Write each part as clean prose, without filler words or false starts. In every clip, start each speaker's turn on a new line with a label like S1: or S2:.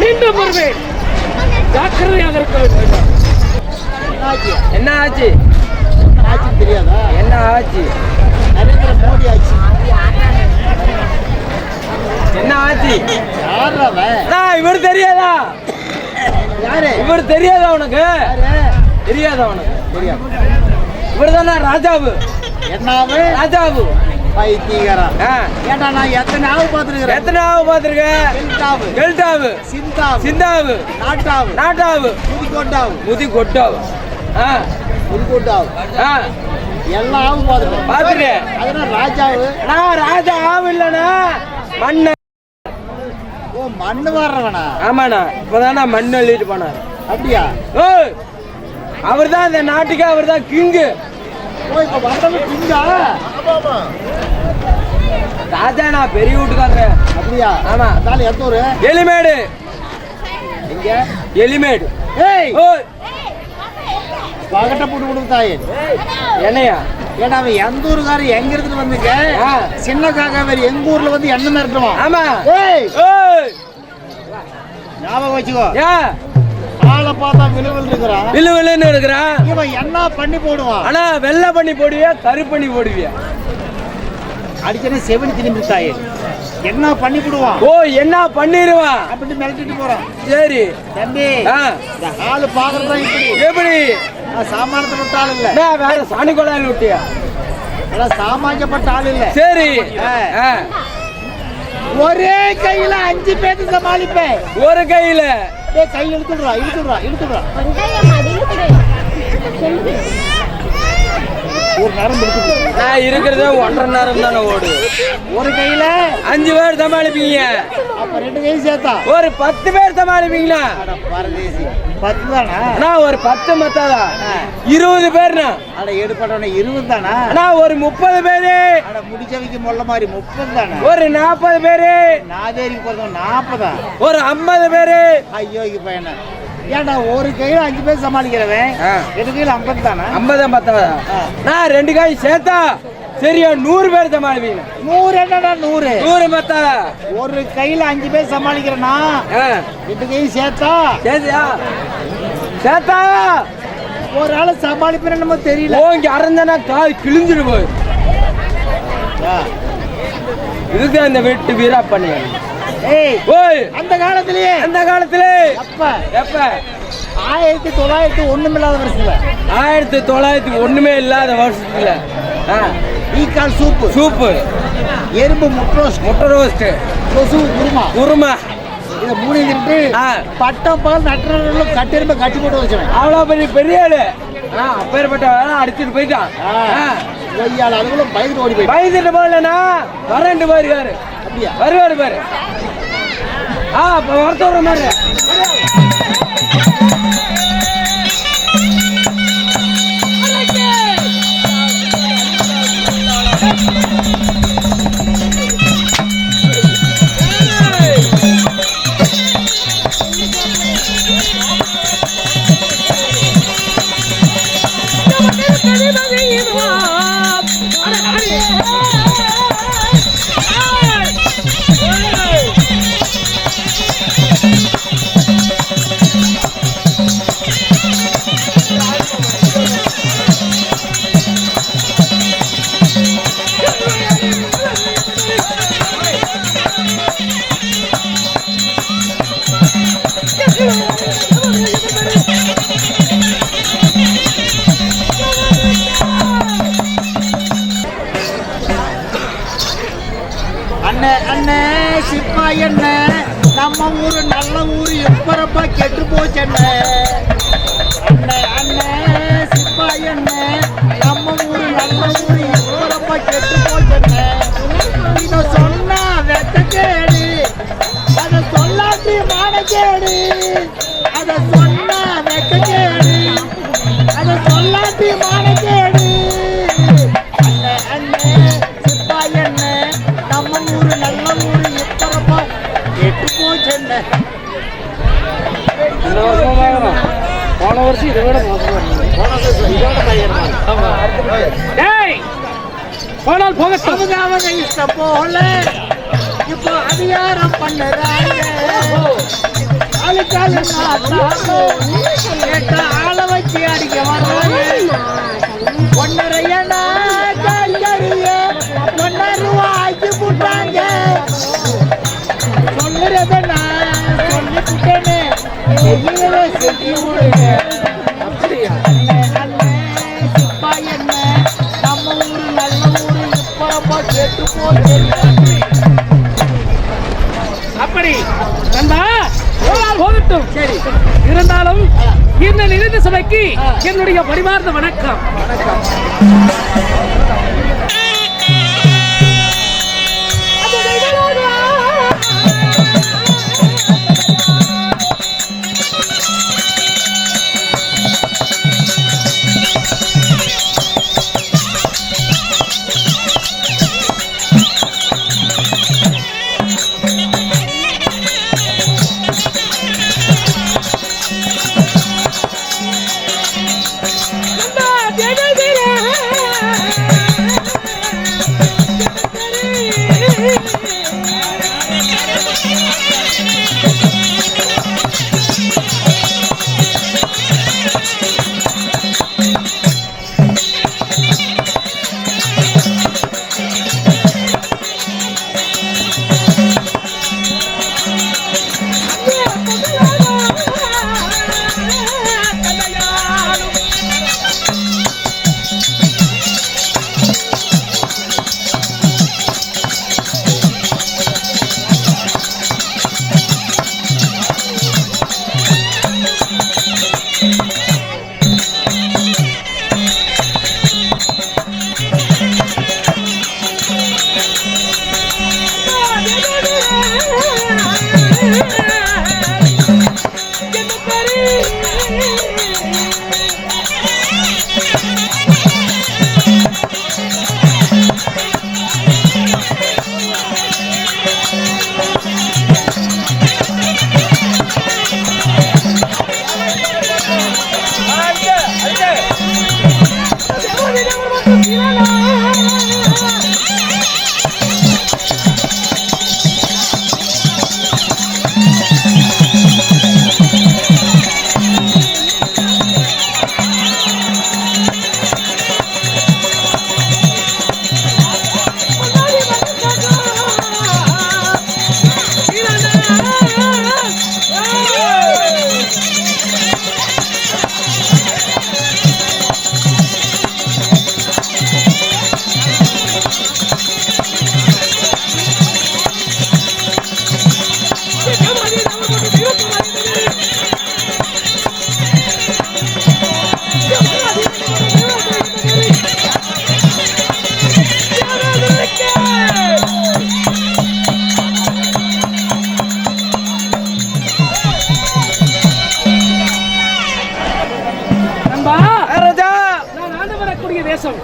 S1: மீண்டும் வருவேன். ஜாக்கிரதையாக இருக்க வேண்டும். என்ன ஆச்சு? ஆச்சு தெரியாதா? என்ன ஆச்சு? நரேந்திர மோடி ஆச்சு. என்ன ஆச்சு? இவர் தெரியாதா? யாரு இவர்? தெரியாதா உனக்கு? தெரியாதா உனக்கு? தெரியாது. இவர் தானே ராஜாவு. என்னாவு? ராஜாவு. பைத்தியக்காரன். ஏண்டா நான் எத்தனை ஆவு பார்த்துருக்கேன். எத்தனை ஆவு பார்த்துருக்கேன்? கெல்டாவு, கெல்டாவு, சிந்தாவு, சிந்தாவு, நாட்டாவு, நாட்டாவு, முதிகொட்டாவு, முதிகொட்டாவு, முதிகொட்டாவு, எல்லா ஆவும் பார்த்துருக்கேன். பார்த்துருக்கேன். அதெல்லாம் ராஜாவு. நான் ராஜா ஆவு இல்லைண்ணா, மண்ணு. ஓ, மண்ணு வர்றவனா? ஆமாண்ணா. இப்போதாண்ணா மண் அள்ளிட்டு போனார். அப்படியா? ஓ, அவர் தான் இந்த நாட்டுக்கு, அவர் தான் கிங்கு. ராஜாண்ணா, பெரிய வீட்டுக்காரரு. அப்படியா? ஆமா. எந்த ஊரு? எலிமேடு. எங்க? எலிமேடு. ஏய், பகட்ட போட்டு கொடுத்தாயே என்னையா? ஏன்னா அவன் எந்த ஊருக்காரு, எங்க இருந்து வந்துங்க? சின்ன காக்காவேரி எங்க ஊர்ல வந்து எண்ணெய் மிரட்டுவான். ஆமா. ஞாபகம் வச்சுக்கோ. ஆளை பார்த்தா விழுவில் இருக்கிறான், விழுவில்னு இருக்கிறான். இவன் என்ன பண்ணி போடுவான்? ஆனா வெள்ளை பண்ணி போடுவியா, கரு பண்ணி போடுவியா? அடிச்சனே செவனி திரும்பி தாயே என்ன பண்ணி போடுவான்? ஓ, என்ன பண்ணிடுவான் அப்படின்னு மிரட்டிட்டு போறான். சரி தம்பி, ஆளு பாக்குறதா இப்படி? எப்படி? சாமானத்தை விட்ட ஆள் இல்ல, வேற சாணி கொள்ளாயில் விட்டியா? சாமானியப்பட்ட ஆள் இல்ல. சரி, ஒரே கையில 5 பேருக்கு சமாளிப்பேன். ஒரு கையில கை இழுத்துடுறா, இழுத்துடுறா, இழுத்துடுறா. ஒரு நேரம் நான் இருக்கிறத 1.5 நேரம் தானே ஓடு. ஒரு கையில 5 பேர் சமாளிப்பீங்க. அப்ப 2 கை சேர்த்தா ஒரு 10 பேர் சமாளிப்பீங்களா? 10 தானா? ஒரு 10 மத்தாதா 20 பேர்னா? அட எடுப்படனே 20 தானா? ஒரு 30 பேரு. அட முடிச்சவைக்கு மொல்ல மாதிரி 30 தானா? ஒரு 40 பேரு. நாதேரிக்கு போறோம் 40. ஒரு 50 பேரு. ஐயோ இங்க பையனா, ஏன்டா ஒரு கையில 5 பேர் சமாளிக்கிறவன் 2 கையில 50 தானா? 50 பத்தாதா? நான் 2 கை சேர்த்தா சரியா 100 பேர் சமாளிப்பீங்க. 100 என்னடா 100? 100 பத்தாதா? ஒரு கையில 5 பேர் சமாளிக்கிறனா 2 கை சேர்த்தா சேர்த்தா ஒரு ஆளு சமாளிப்பேன்னு நம்ம தெரியல. ஓ, இங்க அறந்தானா கால் கிழிஞ்சிடு போய். இதுதான் இந்த வீட்டு வீராப்பண்ணி. அந்த காலத்திலேயே எப்ப 1900 ஒண்ணுமில்லாத வருஷத்துல 1900 இல்லாத வருஷத்துல ஈக்கால் சூப்பு, எறும்பு முட்டை ரோஸ்ட், கொசு குருமா இதை 3 திட்டு பட்டம் பால் நட்டுற கட்டெரும்பை கட்டி போட்டு வச்சவன். அவ்வளோ பெரிய ஆளு. அப்பேற்பட்ட அடிச்சுட்டு போயிட்டான். அதுக்குள்ள பயந்துட்டு ஓடி போய் பயந்துட்டு போகலன்னா வரண்டு போயிருக்காரு. அப்படியா? வருவாரு பாரு. ஒருத்தர் மாதிரி அண்ணே சிப்பா என்ன நம்ம ஊரு நல்ல ஊரு எப்பறப்பா கெட்டு போச்சண்ணே. அண்ணே சிப்பா என்ன நம்ம ஊரு நல்ல ஊரு எப்பறப்பா கெட்டு போச்சண்ணே. இத சொன்னா வெட்டக்கேடு, அத சொல்லாட்டி மானக்கேடு. அத சொன்னா வெட்டக்கேடு, அத சொல்லாட்டி மானக்கேடு. அண்ணே சிப்பா என்ன நம்ம ஊரு நல்ல ஊரு எப்பறப்பா கெட்டு போச்சண்ணே. போன வருஷம் இதை விட மோசம்.
S2: போனால் போகட்டும்.
S1: அவங்க இஷ்டம் போல இப்போ அதிகாரம் பண்ணுறாங்க. ஆள வச்சு அடிக்க வர்றாங்க. 1.5 ரூபாய்க்கு போட்டாங்க. சொல்லுறத நான் சொல்லி புட்டேன்னு செஞ்சு விடுங்க. அப்படியா? நல்ல சிப்பா என்ன நம்ம ஊரு நல்ல ஊரு இப்ப கேட்டு போட்டு.
S2: அப்படி நண்பா போகட்டும். சரி, இருந்தாலும் இந்த நினைந்த சபைக்கு என்னுடைய பரிமார்ந்த வணக்கம்.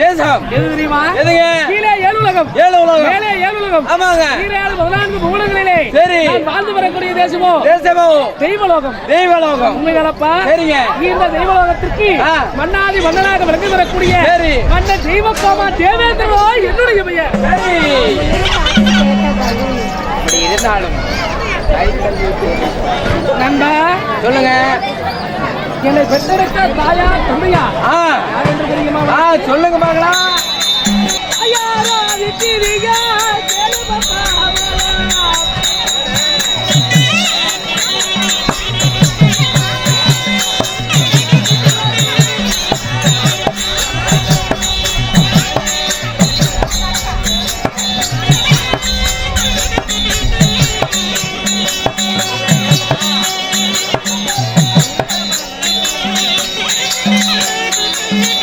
S1: தேசம்
S2: எது தெரியுமா?
S1: எதுங்க?
S2: கீழே ஏழு உலகம், மேலே ஏழு உலகம்.
S1: ஆமாங்க.
S2: கீழே 14 உலகங்களிலே
S1: சரி
S2: நான் வாழ்ந்து வரக்கூடிய தேசமோ தெய்வலோகம்.
S1: தெய்வலோகம்
S2: உண்மைகளப்பா.
S1: சரிங்க.
S2: இந்த தெய்வலோகத்திற்கு மன்னாதி மன்னனாக விளங்கி வரக்கூடிய மன்னர் தெய்வக்கோமா தேவேந்திரோ என்னுடைய பெயர்.
S1: அப்படி இருந்தாலும்
S2: நண்பா
S1: சொல்லுங்க.
S2: என்னை பெற்றெடுக்க தாயா தந்தையா
S1: சொல்லுங்க மகளா.
S3: Thank you.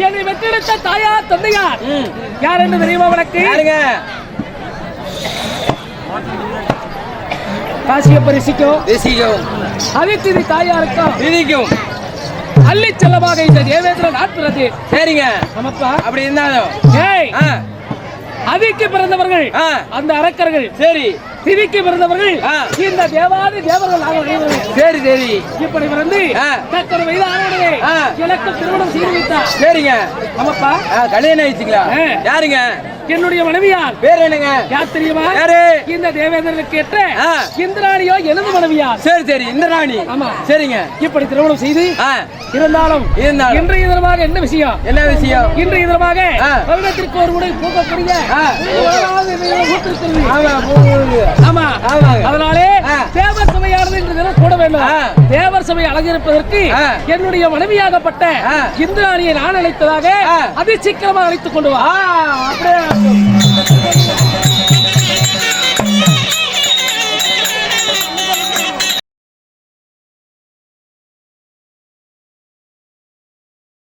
S2: என்னை வெற்றெடுத்த தாயார் தந்தையார் யார் என்று தெரியுமா உனக்கு? காசியப்ப ரிஷிக்கும் அதித்தி தாயாருக்கும் அள்ளி செல்லமாக இந்த தேவேந்திரன் ஆட்கிறது. சரிங்க நமப்பா. அப்படி இருந்தாலும் அதிக்கு பிறந்தவர்கள் அந்த அரக்கர்கள், சரி திதிக்கு பிறந்தவர்கள் இந்த தேவாதி தேவர்கள். சரி சரி. இப்படி பிறந்து 10 வயது ஆனவுடனே எனக்கு திருமணம் செய்து வைத்தார். சரிங்க நமப்பா. கல்யாணம் ஆயிடுச்சுங்களா? யாருங்க? என்னுடைய மனைவியார். பேர் என்னங்க? யார் தெரியுமா? யாரு? இந்த தேவேந்திரனுக்கு ஏற்ற இந்திராணியோ எனது மனைவியார். சரி சரி இந்திராணி. ஆமா சரிங்க. இப்படி திருமணம் செய்து இருந்தாலும் இன்றைய தினமாக என்ன விஷயம்? என்ன விஷயம்? இன்றைய தினமாக வருடத்திற்கு ஒரு முறை பூக்கக்கூடிய ஆமா அதனாலே தேவர் சபையானது இன்று தினம் கூட வேண்டும். தேவர் சபை அழகிருப்பதற்கு என்னுடைய மனைவியாகப்பட்ட இந்திராணியை நான் அழைத்ததாக அதி சீக்கிரமாக அழைத்துக் கொண்டு வா.